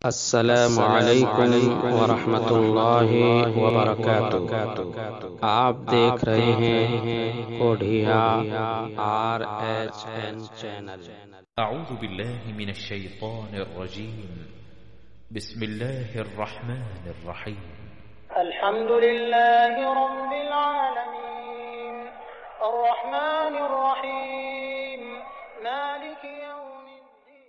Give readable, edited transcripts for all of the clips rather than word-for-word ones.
السلام علیکم ورحمۃ اللہ وبرکاتہ۔ آپ دیکھ رہے ہیں کوڈھیا RHN چینل۔ اعوذ باللہ من الشیطان الرجیم، بسم اللہ الرحمن الرحیم۔ الحمد للہ رب العالمین الرحمن الرحیم مالک یوم الدین۔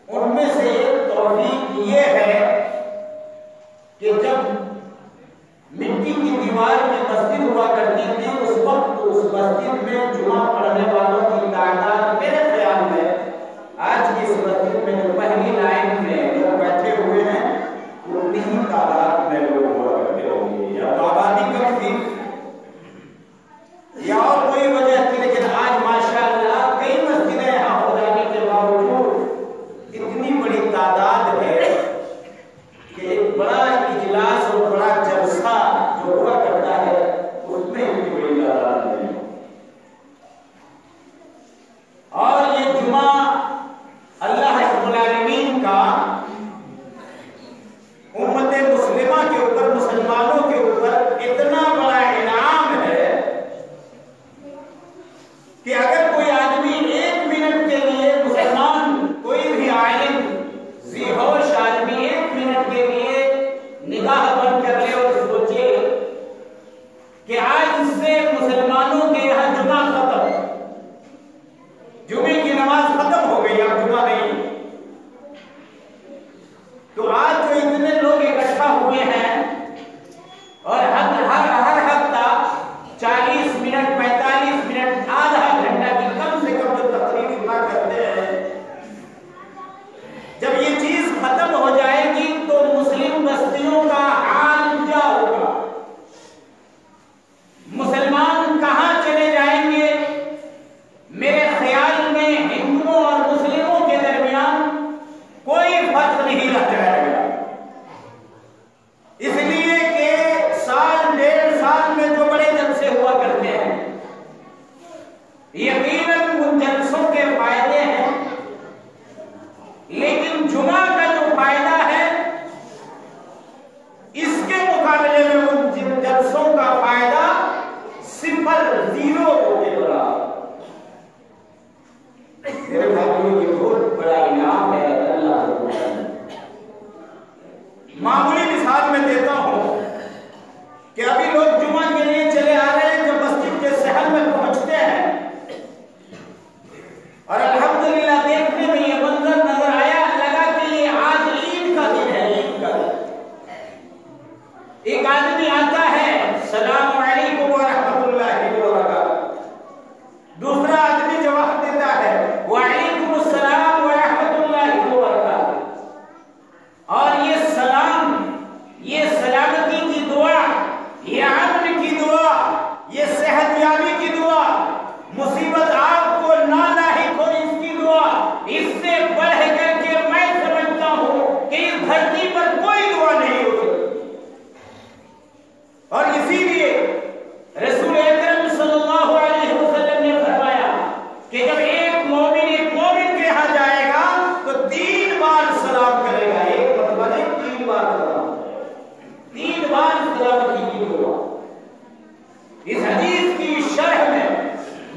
ان میں سے ایک توفیق یہ ہے کہ جب مٹی کی دیوار میں مسجد ہوا کرتی تھی اس وقت اس مسجد میں جمعہ پڑھنے والوں کی تعداد میرے خیال میں آج کی اس مسجد میں جو پہلی لائن میں لوگ بیٹھے ہوئے ہیں اتنی ہی تعداد میں لوگ ہوا کرتے ہوں گے، یا تو آبادی کم تھی یا اور کوئی وجہ تھی، لیکن آج ماشاءاللہ کئی مسجدیں یہاں ہو جانے کے باوجود اتنی بڑی تعداد ہے کہ ایک بڑا اجلاس اور بڑا جلسہ جو ہوا کرتا ہے اس میں اتنی بڑی تعداد نہیں۔ اور یہ جمعہ اللہ رب العالمین کا امت مسلمہ کے اوپر، مسلمانوں کے اوپر اتنا بڑا انعام ہے کہ اگر کوئی آدمی ایک منٹ کے لیے، مسلمان کوئی بھی عالم ذی ہوش آدمی ایک منٹ کے لیے نگاہ بند کر لے اور سوچے کہ آج سے مسلمانوں کے یہاں جمعہ ختم، جمعے کی نماز ختم ہو گئی، اب جمعہ نہیں، تو آج جو اتنے لوگ اکٹھا ہوئے ہیں اور ہر ہفتہ 40 منٹ 45 منٹ آدھا گھنٹہ کی کم سے کم جو تقریر سنا کرتے ہیں، جب یہ چیز ختم ہو جائے گی تو مسلم بستیوں کا حال کیا ہوگا؟ مسلمان کہاں چلے جائیں گے؟ میرے خیال میں ہندوؤں اور مسلموں کے درمیان کوئی فرق نہیں رہ جائے گا، اس لیے کہ سال 1.5 سال میں جو بڑے جلسے ہوا کرتے ہیں یقیناً ان جلسوں کے فائدے ہیں، لیکن جمعہ کا جو فائدہ ہے اس کے مقابلے میں ان جلسوں کا فائدہ 0 ہونے والا۔ میرے بھائیوں یہ بہت بڑا انعام ہے اللہ کا۔ معمولی مثال میں دیتا ہوں کہ ابھی لوگ جمعہ کے لیے چلے آ رہے ہیں، جب مسجد کے صحن میں پہنچتے ہیں اور الحمدللہ دیکھنے میں یہ منظر نظر آیا، لگا کہ یہ آج عید کا دن ہے، عید کا دن۔ ایک آدمی آتا ہے، السلام علیکم ورحمۃ اللہ وبرکاتہ، دوسرا آدمی جواب دیتا ہے وعلیکم السلام ورحمۃ اللہ وبرکاتہ، اور یہ سلام، یہ سلامتی کی دعا، یہ امن کی دعا، یہ صحت یابی کی دعا، مصیبت آپ کو نہ لاحق ہو اس کی دعا، اس سے بڑھ کر کے میں سمجھتا ہوں کہ اس دھرتی پر کوئی دعا نہیں ہو سکتی۔ اور اسی لیے رسول اکرم صلی اللہ علیہ وسلم نے فرمایا کہ جب ایک مومن کے یہاں جائے گا تو 3 بار سلام کرے گا، ایک مرتبہ نہیں 3 بار سلام، 3 بار سلامتی کی دعا۔ اس حدیث کی شرح میں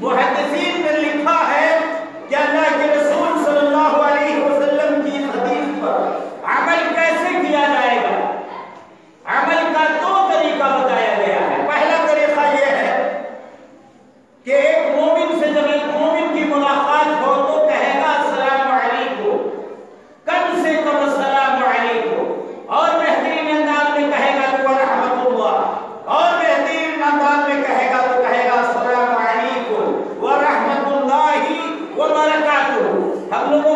محدثین نے لکھا ہے کہ اللہ کے رسول صلی اللہ علیہ وسلم کی اس حدیث پر عمل کیسے کیا جائے گا؟ عمل کا 2 طریقہ بتایا گیا ہے۔ پہلا طریقہ یہ ہے کہ ایک مومن سے جب ایک مومن کی ملاقات ہو تو کہے گا السلام علیکم، کم سے کم السلام علیکم، اور بہترین انداز میں کہے گا تو ورحمۃ اللہ، اور بہترین انداز میں کہے گا تو کہے گا السلام علیکم ورحمۃ اللہ وبرکاتہ۔ ہم لوگ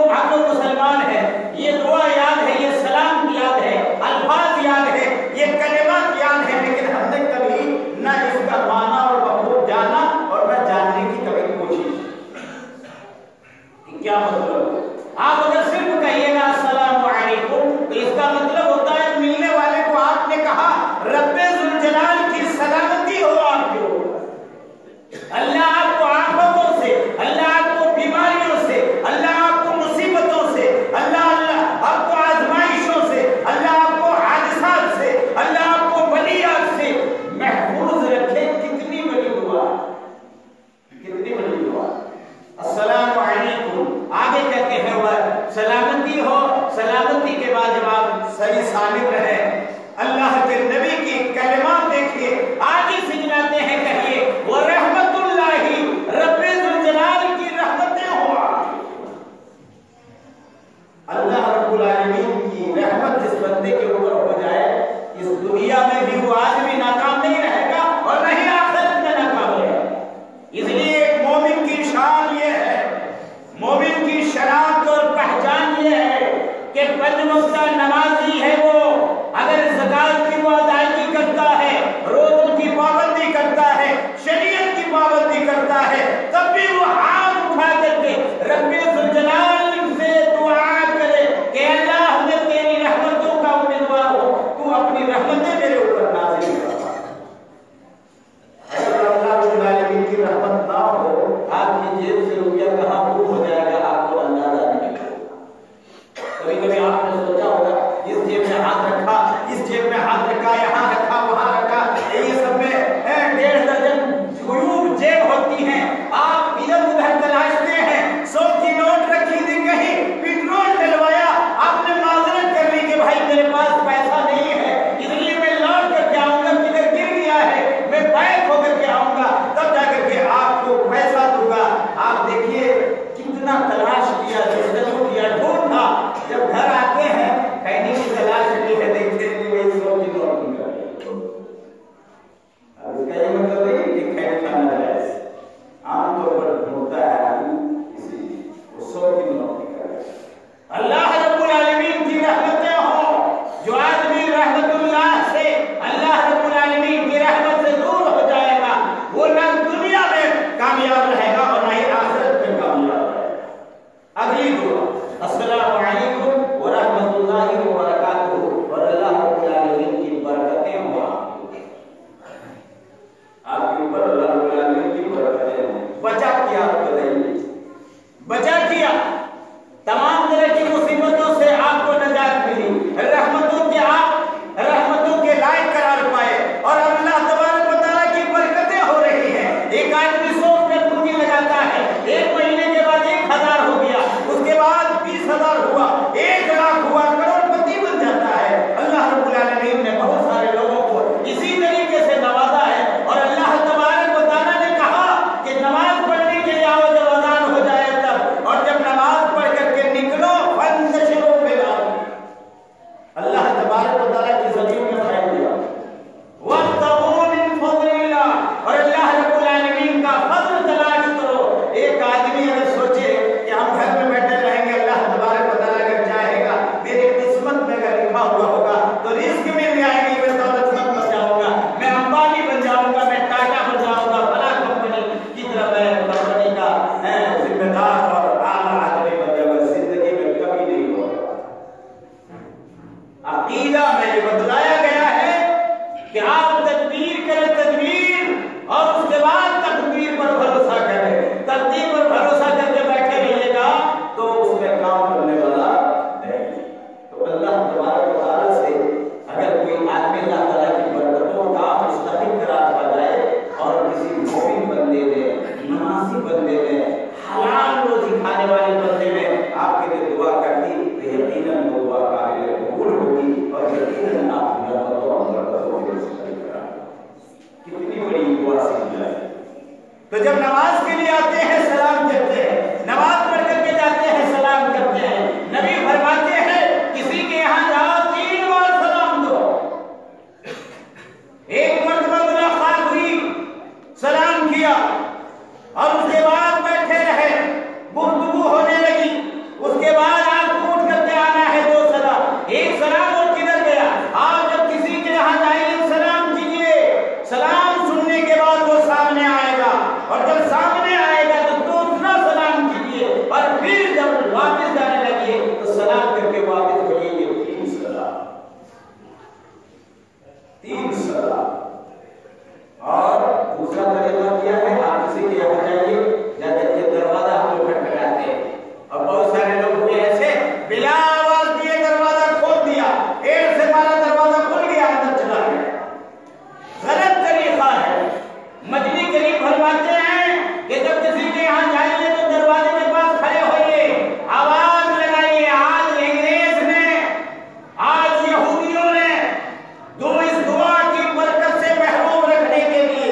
مسلمان ہیں، یہ دعا یاد ہے، یہ سلام یاد ہے، الفاظ یاد ہے، یہ کلمات یاد ہے، لیکن ہم نے کبھی نہ اس کا معنی اور مفہوم جانا اور نہ جاننے کی کبھی کوشش کہ کیا مطلب۔ آپ اگر صرف کہیے گا السلام علیکم تو اس کا مطلب ہوتا ہے ملنے والے کو آپ نے کہا رب ذوالجلال کی سلامتی ہو آپ کے اوپر، اللہ آپ کو آفتوں سے، اللہ آپ کو بیماریوں سے، اللہ آپ کو مصیبتوں سے، اللہ آپ کو آزمائشوں سے، اللہ آپ کو حادثات سے، اللہ آپ کو بلیات سے محفوظ رکھے۔ کتنی بڑی دعا، کتنی بڑی دعا۔ السلام علیکم آگے کہتے ہیں وہ سلامتی ہو، سلامتی کے بعد جب آپ صحیح سالم رہے، اللہ کے نبی کی کلمات دیکھیے، آگے سے جناتے ہیں کہیے ورحمۃ اللہ، رب ذوالجلال کی رحمتیں ہوں۔ اللہ رب العالمین کی رحمت جس بندے کے اوپر ہو جائے اس دنیا میں بھی وہ آدمی ناکام نہیں رہے گا اور نہ ہی آخرت میں ناکام رہے گا. اس لیے ایک مومن کی شان یہ ہے، مومن کی شناخت اور پہچان یہ ہے کہ پنج وقتہ نمازی ہے وہ، اگر زکات کی وہ ادائیگی کرتا ہے، روزوں کی پابندی کرتا ہے، شریعت کی پابندی کرتا ہے، تب بھی وہ ہاتھ اٹھا کر کے رب ذوالجلال سے دعا کرے کہ اللہ میں تیری رحمتوں کا امیدوار ہوں، تو اپنی رحمتیں میرے اوپر نازل کرنا. اگر اللہ رب العالمین کی رحمت نہ ہو، آپ کی جیب سے روپیہ کہاں گم ہو جائے گا آپ کو اندازہ نہیں ہوگا. کبھی کبھی آپ نے سوچا ہوگا اس جیب میں ہاتھ رکھا، اس جیب میں ہاتھ رکھا، یہاں رکھا، وہاں رکھا، یہ سب میں 1.5 درجن غیوب جیب ہوتی ہیں. آپ ادھر ادھر تلاشتے ہیں، 100 کی نوٹ رکھی تھی کہیں، پٹرول ڈلوایا، آپ نے معذرت کر لی کہ بھائی میرے پاس پیسہ نہیں ہے، اس لیے میں لوٹ کر کے آؤں گا، کدھر گر گیا ہے میں بیک ہو کر کے آؤں گا، تب جا کر کے آپ کو پیسہ دوں گا. آپ دیکھیے کتنا تلاش کیا، جستجو کیا، ڈھونڈا، جب گھر آتے ہیں کہیں کی تلاش کی ہے، دیکھتے ہیں کہ 100 کی نوٹ نکل گئی. اب اس کا یہ مطلب نہیں کہ کھانا کھانا جائز، عام طور پر ڈھونڈتا ہے آدمی اسی لیے 100 کی نوٹ نکل گئی. اللہ رب العالمین کی رحمتیں ہوں، جو آدمی رحمت اللہ سے، اللہ رب العالمین کی رحمت سے دور ہو جائے گا، وہ نہ دنیا میں کامیاب رہے گا اور نہ ہی آخرت میں کامیاب رہے گا. اگلی دعا، السلام علیکم ورحمۃ اللہ وبرکاتہ، اور اللہ رب العالمین کی برکتیں ہوں آپ کے اوپر، اللہ رب العالمین کی برکتیں ہوں. بچا کیا بتائیے، بچا کیا، تمام طرح کی مصیبتوں سے آپ کو نجات ملی، رحمتوں کے آپ رحمتوں کے لائق قرار پائے اور اللہ تبارک و تعالیٰ کی برکتیں ہو رہی ہیں. ایک آدمی 100 روپے پونجی لگاتا ہے، 1 مہینے کے بعد 1000 ہو گیا، اس کے بعد 20,000 ہوا، 1 لاکھ ہوا، کروڑپتی بن جاتا ہے. اللہ رب العالمین نے بہت سارے لوگوں کو اسی طریقے سے نوازا ہے اور اللہ تبارک و تعالیٰ نے کہا کہ نماز پڑھنے کے لیے آؤ جب اذان ہو جائے تب، اور جب نماز پڑھ کر کے نکلو فانتشروا فی الارض، اللہ تبارک و تعالیٰ کی زمین میں پھیل جاؤ، وابتغوا من فضل اللہ، اور اللہ رب العالمین کا فضل تلاش کرو. ایک آدمی اگر سوچے کہ ہم گھر میں بیٹھے رہیں گے، اللہ تبارک و تعالیٰ اگر چاہے گا، میری قسمت میں اگر لکھا ہوا ہوگا تو رزق مل جائے گی، میں دولت مند بن جاؤں گا، میں امبانی بن جاؤں گا، میں ٹاٹا بن جاؤں گا، فلاں کمپنی کی طرف میں کمپنی کا ذمہ دار اور اعلیٰ آدمی بن جاؤں گا، زندگی میں کبھی نہیں ہوگا. عقیدہ میں یہ بتلایا گیا ہے کہ آپ تدبیر کریں، تدبیر، اور اس کے بعد تقدیر پر بھروسہ کریں. تقدیر پر بھروسہ کر کے بیٹھے رہیے گا تو اس میں کام کرنے والا نہیں. تو اللہ تبارک و تعالیٰ سے اگر کوئی آدمی اللہ تعالیٰ کی برکتوں کا مستحق قرار پا جائے اور کسی مومن بندے میں، نمازی بندے میں، حلال روزی کھانے والے بندے میں آپ کے لیے دعا کرتی تو یقیناً وہ دعا قابل قبول ہوگی اور یقیناً آپ کی رحمتوں اور برکتوں کے مستحق قرار پائیں. کتنی بڑی دعا سمجھ جائے. تو جب نماز کے لیے آتے ہیں سلام کرتے ہیں، نماز پڑھ کر کے جاتے ہیں سلام کرتے ہیں. نبی فرماتے ہیں کسی کے یہاں جاؤ 3 بار سلام دو. ایک مرتبہ ملاقات ہوئی، سلام کیا اور اس کے بعد بیٹھے رہے، گفتگو ہونے لگی، اس کے بعد آپ کو اٹھ کر کے آنا ہے 2 سلام. ایک سلام اور کدھر گیا؟ آپ جب کسی کے یہاں جائیں سلام کیجیے، سلام سننے کے بعد وہ سامنے آئے گا، اور جب سامنے آئے گا تو دوسرا سلام کیجیے، اور پھر جب واپس جانے لگیے تو سلام کر کے واپس ہوئیے. 3 سلام، 3 سلام. اور دوسرا طریقہ کیا ہے، آپ کسی کے یہاں جائیے، جب یہ دروازہ ہم لوگ کھٹکھٹاتے ہیں اور بہت سارے لوگ ہوئے ایسے بلا آواز دیے دروازہ کھول دیا، ایک سے ہمارا دروازہ کھل گیا، اندر چلا گیا. غلط طریقہ ہے. مجلی کریم فرماتے ہیں کہ جب کسی کے یہاں جائیے تو دروازے کے پاس کھڑے ہوئیے، آواز لگائیے. آج انگریز نے، آج یہودیوں نے اس دعا کی برکت سے محروم رکھنے کے لیے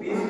20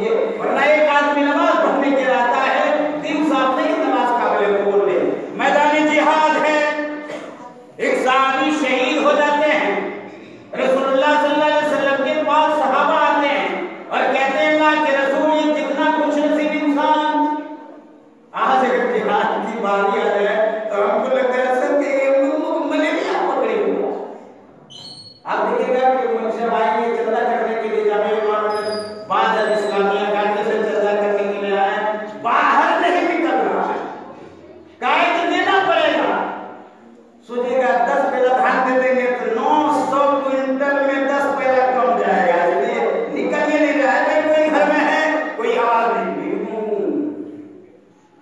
کیجیے، ورنہ ایک آدمی نماز پڑھنے کے آتا ہے، دن صاحب نہیں نماز قابل قبول نہیں۔ میدان جہاد ہے، ایک صحابی شہید ہو جاتے ہیں، رسول اللہ صلی اللہ علیہ وسلم کے پاس صحابہ آتے ہیں اور کہتے ہیں اللہ کے رسول یہ کتنا خوش نصیب انسان، آج اگر جہاد کی باری آ جائے تو ہم کو لگتا ہے سر کہ ملیریا پکڑی ہوا۔ آپ دیکھیں گا کہ منشا بھائی یہ چندہ کرنے کے لیے جامعہ امام بعض اسلامیہ اکادمی سے چندہ کرنے کے لیے آئے، باہر نہیں نکل رہا ہے، قائد دینا پڑے گا، سوچے گا 10 پیلا دھان دے دیں گے تو 900 کوئنٹل میں 10 پیلا کم جائے گا، اس لیے نکل یہ نہیں رہا ہے، کوئی گھر میں ہے کوئی آواز نہیں،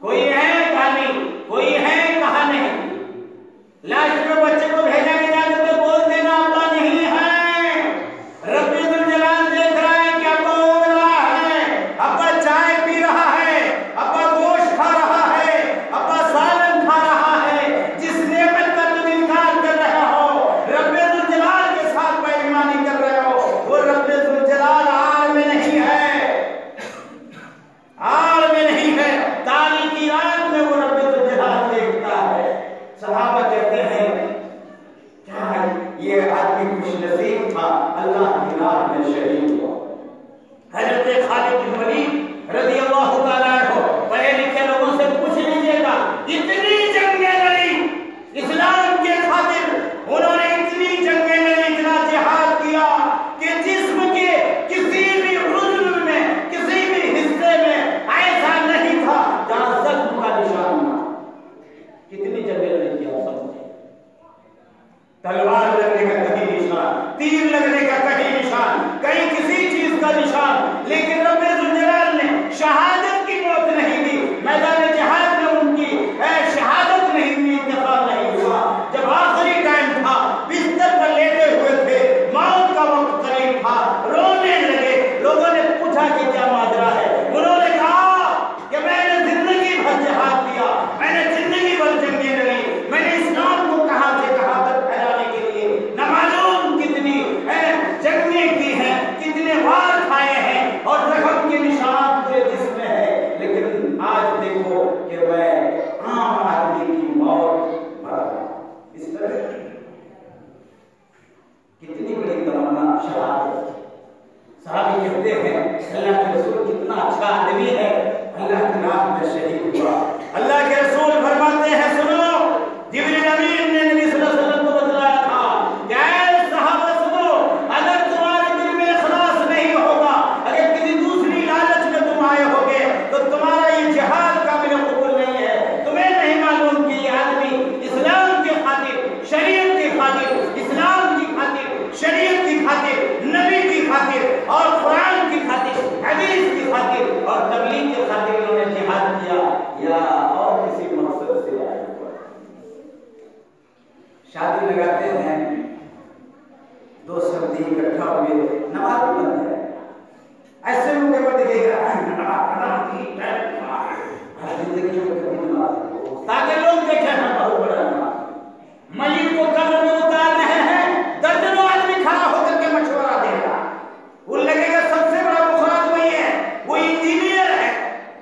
کوئی ہے کہاں نہیں، کوئی ہے کہاں نہیں، لاسٹ میں بچے کو بھیجا نہیں جاتا تو بول دینا ابا نہیں ہے، رب ذوالجلال دیکھ رہا ہے کہ ابا اڑ رہا ہے، ابا چائے پی رہا ہے، ابا گوشت کھا رہا ہے، ابا سالن کھا رہا ہے، جس نعمت کا تم انکار کر رہے ہو، رب ذوالجلال کے ساتھ بےایمانی کر رہے ہو، وہ رب ذوالجلال آڑ میں نہیں ہے، آڑ میں نہیں ہے، تاریکی رات میں وہ رب ذوالجلال دیکھتا ہے۔ صحابہ کہتے ہیں کیا یہ آدمی خوش نصیب تھا، اللہ کی راہ میں شہید ہوا۔ حضرت خالد بن ولید رضی اللہ تعالیٰ عنہ پڑھے لکھے لوگوں سے پوچھ لیجیے گا، اتنی جنگیں لڑی اسلام کے خاطر، انہوں نے اتنی جنگیں لڑی، اتنا جہاد کیا کہ جسم کے کسی بھی عضو میں کسی بھی حصے میں ایسا نہیں تھا جہاں زخم کا نشان نہ۔ کتنی جنگیں لڑی تھی آپ سمجھے، تلوار لگنے کا کہیں نشان، تیر لگنے کا کہیں نشان، کہیں کسی چیز کا نشان، لیکن رب ذوالجلال نے شہادت کی موت نہیں دی، میدان جہاد میں ان کی شہادت نہیں ہوئی، انتقال نہیں ہوا۔ جب آخری ٹائم تھا، بستر پر لیٹے ہوئے تھے، موت کا وقت قریب تھا، رونے لگے، لوگوں نے پوچھا کہ کیا ماجرا ہے، انہوں نے کہا کہ میں نے زندگی بھر جہاد کیا، میں نے زندگی بھر جنگیں لڑی، میں نے اسلام کو کہاں سے کہاں تک پھیلانے کے لیے نہ معلوم کتنی جنگیں کی ہیں، کتنے وار کھائے ہیں، اور زخم کے نشان پورے جسم میں ہے، لیکن آج دیکھو کہ میں عام آدمی کی موت مر رہا ہوں۔ اس طرح کتنی بڑی تمنا شہادت۔ صحابی کہتے ہیں اللہ کے رسول کتنا اچھا آدمی ہے، اللہ کی راہ میں شہید ہوا۔ اللہ کے رسول فرماتے ہیں سنو، جبریل امین نے نبی صلی اللہ علیہ وسلم کو بتلایا تھا کہ اے صحابہ سنو، اگر تمہارے دل میں اخلاص نہیں ہوگا، اگر کسی دوسری لالچ میں تم آئے ہوگے تو تمہارا یہ جہاد قابل قبول نہیں ہے۔ تمہیں نہیں معلوم کہ یہ آدمی اسلام کی خاطر، شریعت کی خاطر، اسلام کی خاطر، شریعت کی خاطر، نبی کی خاطر اور قرآن کی خاطر، حدیث کی خاطر اور تبلیغ کی خاطر انہوں نے جہاد کیا یا اور کسی مقصد سے آئے ہوئے۔ شادی لگاتے ہیں، دو سردی اکٹھا ہوئے، نماز بند ہے، ایسے لوگ کے بعد دیکھے گا زندگی میں کبھی نماز تاکہ لوگ دیکھیں نا بہت بڑا نماز۔ میت کو قبر میں اتار رہے ہیں، درجنوں آدمی کھڑا ہو کر کے مشورہ دے گا، وہ لگے گا سب سے بڑا مخرج وہی ہے، وہ انجینئر ہے،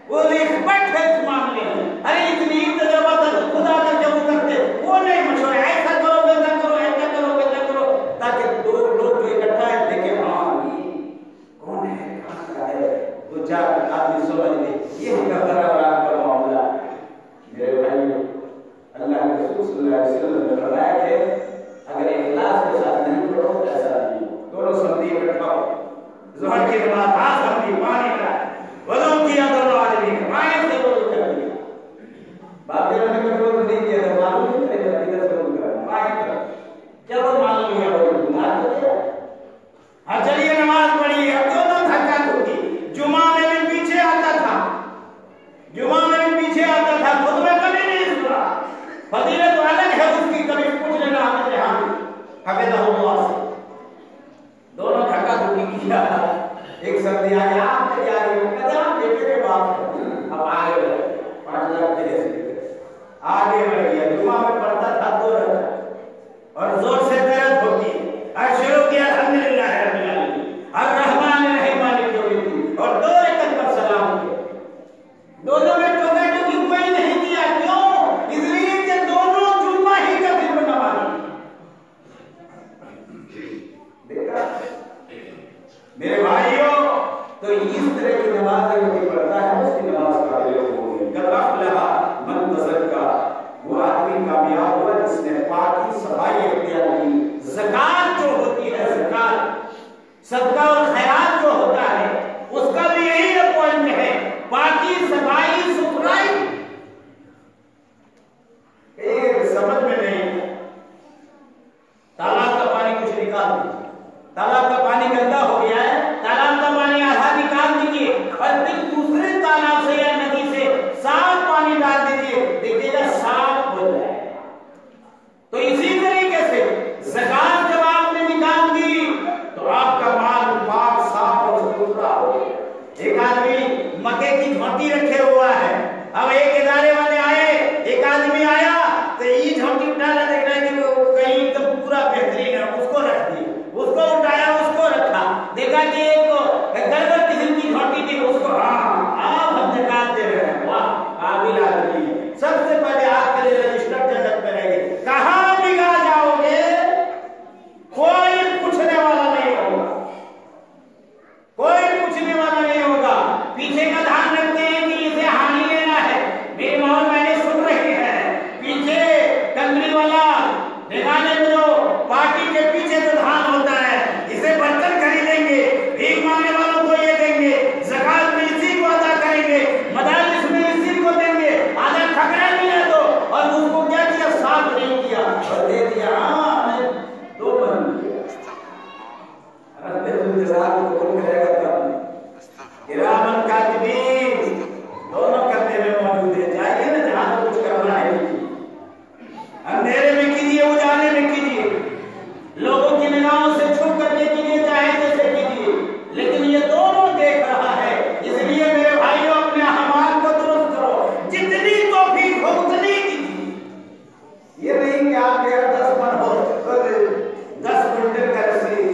وہ ایکسپرٹ ہے اس معاملے میں، ارے اتنی تجربہ تک خدا کا جب کرتے وہ نہیں مشورہ، ایسا کرو ویسا کرو، ایسا کرو ویسا کرو، تاکہ دو لوگ جو اکٹھا ہے دیکھیں ہاں یہ کون ہے، کہاں کا ہے، دو چار آدمی سمجھ لے یہ کفر اولاد کا معاملہ ہے۔ میرے بھائیو، اللہ کے رسول صلی اللہ علیہ وسلم نے فرمایا کہ اگر اخلاص کے ساتھ نہیں پڑھو تو ایسا نہیں ہو، دونوں سمجھی اکٹھا ہو، ظہر کی نماز آج سمجھی پانی کا وضو کیا، دونوں آدمی مائیں سے وضو کر دیا، باپ نے کبھی وضو نہیں کیا تو معلوم نہیں کرے گا کدھر سے وضو کرنا، مائیں کر جب وہ معلوم ہے وہ گناہ تو کیا ہے۔ ہاں چلیے نماز پڑھیے، اب دونوں حرکت ہوگی، جمعہ میں بھی پیچھے آتا تھا، جمعہ میں بھی پیچھے آتا تھا، خود میں کبھی نہیں سنا، فضیلت الگ ہے اس کی، کبھی پوچھ لینا حافظ حافظہ اللہ سے، دونوں حرکت ہوگی کیا، ایک سردی آگے آپ تیاری ہو، کہتے آپ بیٹے کے بعد اب آگے بڑھے 5 لاکھ تیرے سے آگے بڑھ گیا، جمعہ میں پڑھتا تھا 2 رکعت اور زور سے درد ہوتی ہے، اور شروع کیا الحمدللہ رب العالمین الرحمن الرحیم مالک یوم الدین، اور 2 رکعت جس طرح کی نماز کوئی پڑھتا ہے اس کی نماز قابل قبول ہے۔ قد افلح من تزکا، وہ آدمی کامیاب ہوا جس نے پاکی صفائی اختیار کی۔ زکات جو ہوتی ہے، زکات صدقہ اور خیرات جو ہوتا ہے، اس کا بھی یہی پوائنٹ ہے، پاکی صفائی ستھرائی۔ سمجھ میں نہیں، تالاب کا پانی کچھ نکال دیجیے، تالاب کا پانی گندا ہو گیا ہے، تالاب کا پانی آدھا نکال دیجیے اور پھر دوسرے تالاب سے یا ندی سے صاف پانی ڈال دیجیے، دیکھیے گا صاف ہو جائے۔ تو اسی طریقے سے زکات جب آپ نے نکال دی تو آپ کا مال پاک صاف اور ستھرا ہو گیا۔ ایک آدمی مکے کی جھونٹی رکھے ہوا ہے، اب ایک ادارے والے آئے، ایک آدمی آیا تو یہ جھونٹی اٹھانا دیکھ رہا ہے کہ کہیں تو پورا بہترین ہے، اس کو رکھ دی، اس کو اٹھایا، اس کو رکھا، دیکھا کہ ایک گڑبڑ قسم کی جھونٹی تھی، اس کو آپ ہم زکات دے رہے ہیں، واہ قابل آدمی ہے، سب سے پہلے آپ کے لیے رجسٹر جنت میں رہے گی، کہاں بھی آ جاؤ گے کوئی پوچھنے والا نہیں ہوگا، کوئی پوچھنے والا نہیں ہوگا۔ پیچھے کا دھیان رکھتے ہیں کہ اسے ہانی لینا ہے، میری ماں میں نے سن رہی ہے، پیچھے کنگری والا نگانے میں جو پارٹی کے پیچھے جو دھان ہوتا ہے، اسے برتن خریدیں گے، بھیک مانگنے والوں کو یہ دیں گے، زکات میں اسی کو ادا کریں گے، مدارس میں اسی کو دیں گے، آدھا ٹھکرا ملے تو اور اس کو کیا کیا، صاف نہیں کیا اور دے دیا، ہاں دو بن کیا۔ کرامن کاتبین دونوں کرنے میں موجود ہے، چاہیے نا جہاں کچھ کرنا ہے، اندھیرے میں کیجیے، اجالے میں کیجیے، لوگوں کی نگاہوں سے چھپ کرنے کے لیے چاہے جیسے کیجیے، لیکن یہ دونوں دیکھ رہا ہے، اس لیے میرے بھائیوں اپنے اعمال کو درست کرو، جتنی توفیق ہو اتنی کیجیے۔ یہ نہیں کہ آپ کے 10 من ہو 10 کنٹل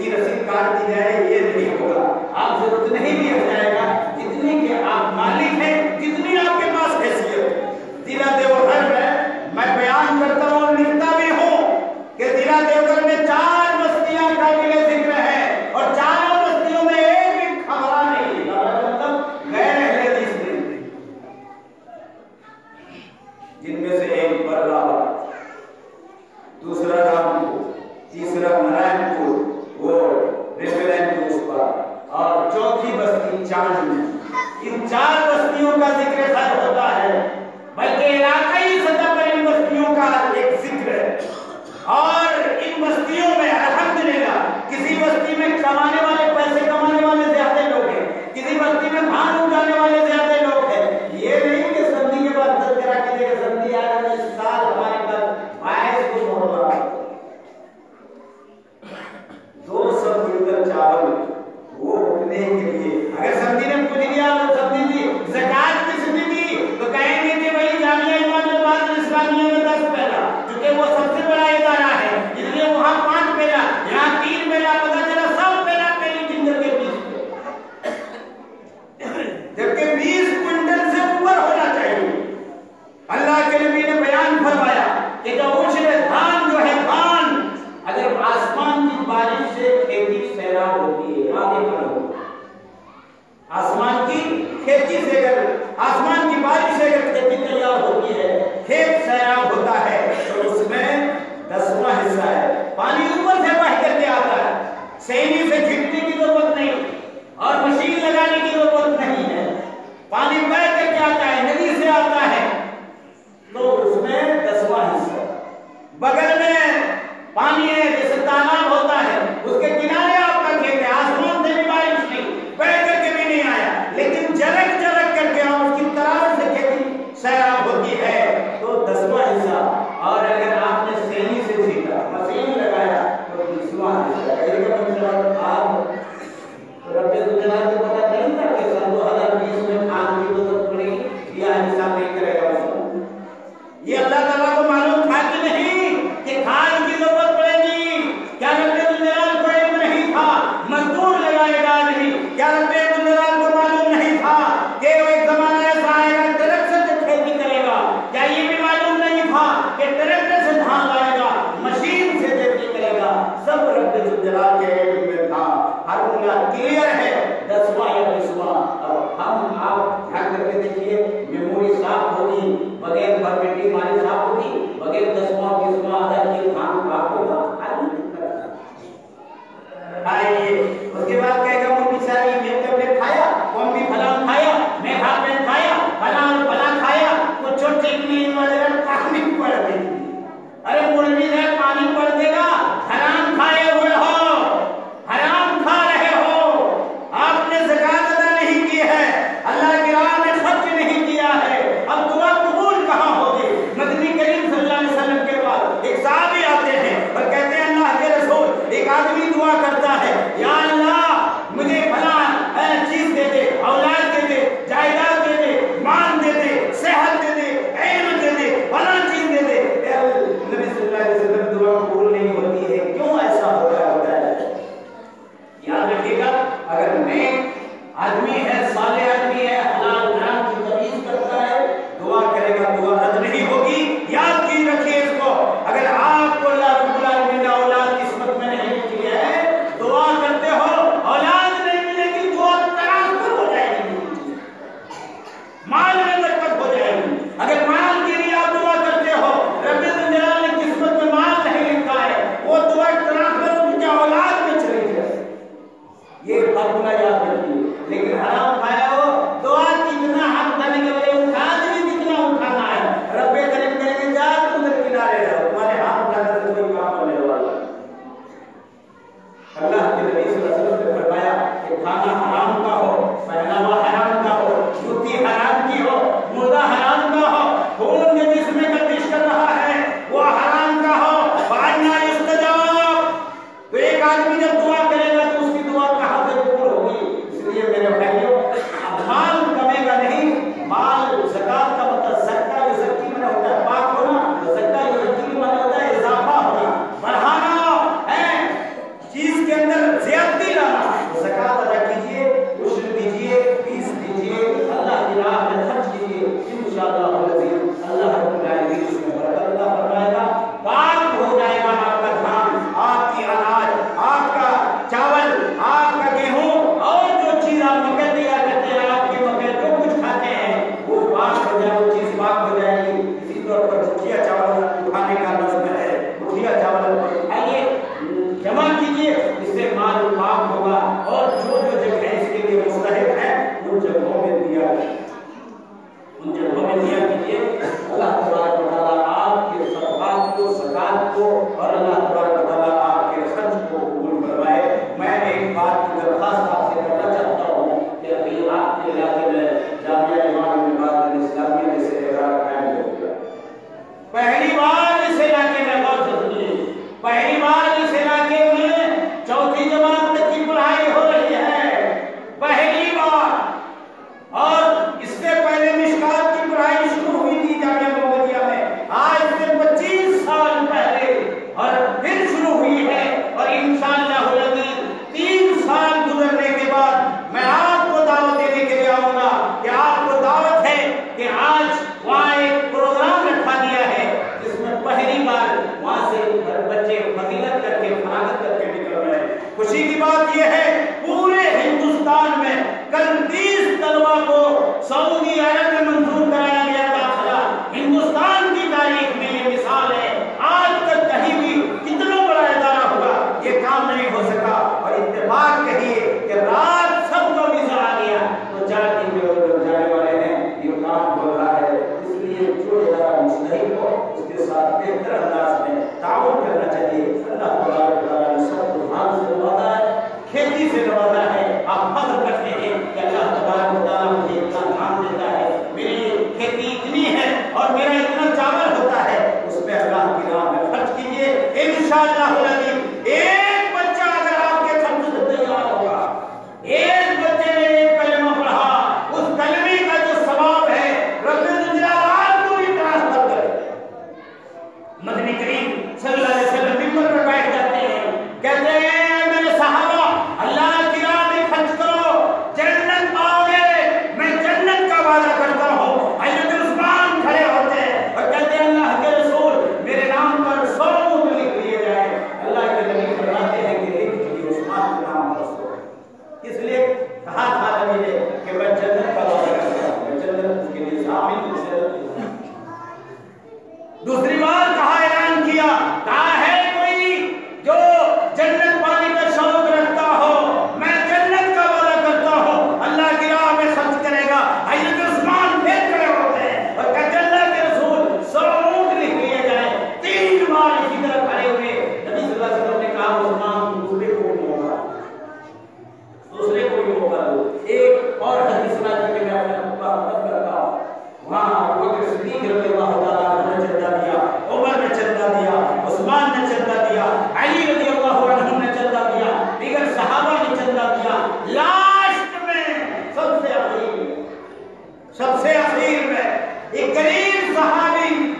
کی رسید کاٹ دی جائے، یہ نہیں ہوگا، آپ سے اتنا ہی دیا جائے گا جتنی کہ آپ مالک ہیں، جتنی آپ کے پاس حیثیت۔ ضلع دیوبند میں میں بیان کرتا ہوں اور لکھتا بھی ہوں کہ ضلع دیوبند میں 4 بستیاں قابل ذکر ہیں اور 4 بستیوں میں ایک بھی خبرہ نہیں، مطلب غیر اہل حدیث نہیں، جن میں سے ایک برلا، دوسرا رامپور، تیسرا نارائن پور، وہ ریلوے لائن کے اس پر، اور چوتھی بستی چاند میں۔ ان 4 بستیوں کا ذکر خیر ہوتا ہے، بلکہ علاقائی سطح پر ان بستیوں کا ایک ذکر ہے، اور ان بستیوں میں الحمدللہ کسی بستی میں کمانے والے، پیسے کمانے والے زیادہ لوگ ہیں، کسی بستی میں دھان اگانے والے زیادہ لوگ ہیں۔ یہ نہیں کہ سندھی کے بعد تذکرہ کیجیے کہ سندھی آ رہا ہے، اس سال ہمارے پاس باعث کو ہو رہا ہے 200 کنٹل چاول، وہ اٹھنے کے لیے اگر سندھی نے پوچھ لیا تو سندھی جی زکات کس نے دی تو کہیں گے کہ بھائی جامعہ امام الباز اسلامیہ میں 10 پیلا، کیونکہ وہ سب سے بڑا ادارہ ہے، اس لیے وہاں 5 پیلا، یہاں 3 پیلا، پتہ چلا 100 پیلا پہلی جنگل کے 20 پیلا، جبکہ 20 کنٹل سے اوپر ہونا چاہیے۔ اللہ کے نبی نے بیان فرمایا کہ جو عشر دھان جو ہے دھان، اگر آسمان کی بارش سے کھیتی سیراب ہوتی ہے، آسمان کی کھیتی سے اگر آسمان کی بارش سے اگر کھیتی تیار ہوتی ہے، کھیت سیراب ہوتا ہے تو اس میں 10واں حصہ ہے، پانی اوپر سے بہہ کر کے آتا ہے، سینی سے چھڑکنے کی ضرورت نہیں اور مشین لگانے کی ضرورت نہیں ہے، پانی بہہ کر کے آتا ہے، ندی سے آتا ہے، تو اس میں 10واں حصہ۔ بغل میں پانی ہے، جیسے تالاب ہوتا ہے، اس کے کنارے آپ کا کھیت ہے، آسمان سے بھی بارش نہیں، بہہ کر کے بھی نہیں آیا، لیکن جرک جرک کر کے اور اس کی طرف سے کھیتی سیراب ہوتی ہے تو 10واں حصہ، اور اگر آپ نے سینی سے چھینکا، مشین لگایا تو 20واں حصہ۔ ایک مطلب آپ رب الجلال کو پتہ نہیں تھا کہ 2020 میں آندھی انشاءاللہ اللہ رب العالمین اس میں برکت عطا فرمائے گا. پاک ہو جائے گا آپ کا دھان، آپ کی اناج، آپ کا چاول، آپ کا گیہوں اور جو چیز آپ مکئی تیار کرتے ہیں، آپ کی مکئی جو کچھ کھاتے ہیں وہ پاک ہو جائے، وہ چیز پاک ہو جائے گی. اسی طور پر مٹھیا چاول کھانے کا نظم ہے، مٹھیا چاول آئیے جمع کیجیے، اس سے مال پاک ہوگا. اور جو جو جگہ اس کے لیے مستحق ہے ان جگہوں میں دیا کیجیے. اللہ تبارک و تعالیٰ آپ کے صدقات کو، زکات کو اور اللہ تبارک و تعالیٰ آپ کے خرچ کو قبول فرمائے. میں ایک بات کی درخواست آپ سے کرنا چاہتا ہوں کہ ابھی آپ کے علاقے میں جامعہ امام ابن باز الاسلامیہ میں سے ادارہ قائم ہو گیا. پہلی بار اس علاقے میں غور سے سنیے، پہلی بار اس علاقے میں چوتھی جماعت تک کی پڑھائی ہو رہی ہے، پہلی بار. اور اس سے پہلے مشکات کی پڑھائی شروع ہوئی تھی جامعہ محمدیہ میں آج سے 25 سال پہلے، اور پھر شروع ہوئی ہے. اور انشاءاللہ العزیز 3 سال گزرنے کے بعد میں آپ کو دعوت دینے کے لیے آؤں گا کہ آپ کو دعوت ہے کہ آج وہاں ایک پروگرام رکھا گیا ہے جس میں پہلی بار وہاں سے بچے فضیلت کر کے فراغت کر کے نکل رہے ہیں. خوشی کی بات یہ ہے پورے ہندوستان میں کل 30 طلبا کو سعودی عرب میں منظور کرایا گیا داخلہ. ہندوستان کی تاریخ میں یہ مثال ہے، آج تک کہیں بھی کتنا بڑا ادارہ ہوگا یہ کام نہیں ہو سکا. اور اتفاق کہیے کہ رات سب کو ویزا آ گیا تو 4 دن میں وہ لوگ جانے والے ہیں. یہ کام ہو رہا ہے، اس لیے جو ادارہ مستحق ہو اس کے ساتھ بہتر انداز میں تعاون کرنا چاہیے. اللہ تبارک و تعالیٰ نے سب کو دھان سے نوازا ہے، کھیتی سے نوازا ہے. آپ فخر کرتے ہیں کہ اللہ تبارک و تعالیٰ مجھے اتنا دھان دیتا ہے، میری کھیتی اتنی ہے اور میرا اتنا چاول ہوتا ہے، اس پہ اللہ کی راہ میں خرچ کیجیے. انشاءاللہ العزیز ایک بچہ اگر آپ کے خرچ سے تیار ہوگا، ایک بچے نے ایک کلمہ پڑھا، اس کلمے کا جو ثواب ہے رب الجلال کو بھی ٹرانسفر کرے. مدنی کریم صلی اللہ علیہ وسلم ممبر پر بیٹھ جاتے ہیں، کہتے ہیں میرے صحابہ اللہ کی راہ میں خرچ کرو، جنت پاؤ گے، میں جنت کا وعدہ کرتا ہوں. حضرت عثمان کھڑے ہوتے ہیں اور کہتے ہیں اللہ کے رسول میرے نام پر 100 اونٹ لکھ لیے جائے. اللہ کے نبی فرماتے ہیں کہ لکھ دیجیے عثمان کے نام پر 100. اس لیے کہا تھا نبی نے کہ میں جنت کا وعدہ کرتا ہوں، میں جنت کے لیے ضامن ہوں. دوسری بار کہا اعلان کیا، کہا ہے کوئی جو جنت پانے کا شوق رکھتا ہو میں جنت کا وعدہ کرتا ہوں اللہ کی راہ میں خرچ کرے گا. حضرت عثمان پھر کھڑے ہوتے ہیں اور کہتے ہیں اللہ کے رسول 100 اونٹ لکھ لیے جائیں. 3 بار اسی طرح کھڑے ہوئے. نبی صلی اللہ علیہ وسلم نے کہا عثمان دوسرے کو بھی موقع دو. ایک اور حدیث سناتے کہ میں اپنا خطبہ ختم کرتا ہوں. وہاں ابو بکر صدیق رضی اللہ تعالیٰ عنہ نے چندہ دیا، عمر نے چندہ دیا، عثمان نے چندہ دیا، علی رضی اللہ عنہ نے چندہ دیا، دیگر صحابہ نے چندہ دیا. لاسٹ میں سب سے اخیر میں ایک غریب صحابی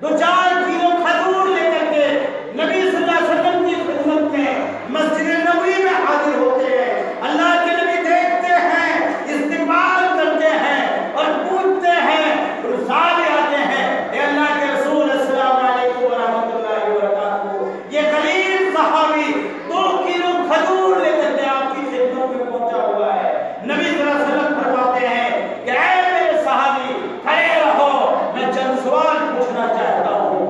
2-4 کلو کھجور لے کر کے نبی صلی اللہ علیہ وسلم کی خدمت میں مسجد نبوی میں حاضر ہوتے ہیں. اللہ کے نبی دیکھتے ہیں، استقبال کرتے ہیں اور پوچھتے ہیں، رسالے آتے ہیں اے اللہ کے رسول السلام علیکم ورحمۃ اللہ وبرکاتہ. یہ غریب صحابی 2 کلو کھجور لے کر کے آپ کی خدمت میں پہنچا ہوا ہے. نبی صلی اللہ علیہ وسلم فرماتے ہیں کہ اے میرے صحابی کھڑے رہو، میں چند سوال پوچھنا چاہتا ہوں.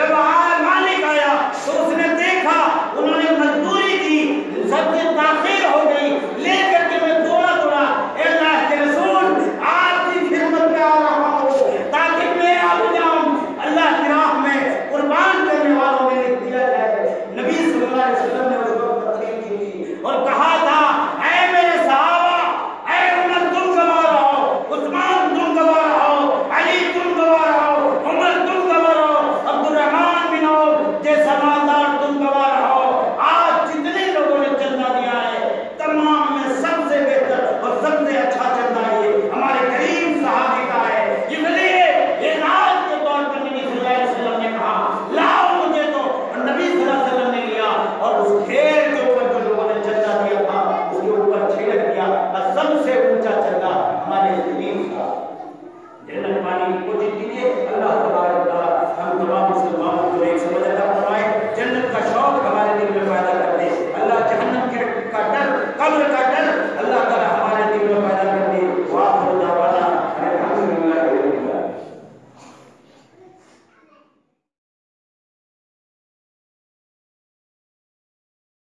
جب مالک آیا تو اس نے دیکھا انہوں نے مزدوری کی، سب سے تاخیر ہو گئی، لے کر کے میں دوڑا دوڑا اے اللہ کے رسول آپ کی خدمت میں آ رہا ہوں تاکہ میں اب جاؤں اللہ کی راہ میں قربان کرنے والوں میں لکھ دیا جائے۔ نبی صلی اللہ علیہ وسلم نے اس کو تقریر کی تھی اور کہا تھا اے میرے صحابہ، اے عمر تم گواہ رہو، عثمان تم گواہ رہو، علی تم گواہ رہو، عمر تم گواہ رہو، عبد الرحمن بن عوف جیسا مالدار تم گواہ رہو۔ آج جتنے لوگوں نے چندہ دیا ہے تمام میں سب سے بہتر اور سب سے اچھا چندہ یہ ہمارے کریم صحابی کا ہے، اس لیے اعزاز کے طور پر نبی صلی اللہ علیہ وسلم نے کہا لاؤ مجھے تو، اور نبی صلی اللہ علیہ وسلم نے لیا اور اس کھیل کے اوپر جو لوگوں نے چندہ دیا تھا اس کے اوپر چھڑک دیا اور سب سے اونچا چندہ ہمارے کریم کا جنت پانے کی کوشش کیجیے۔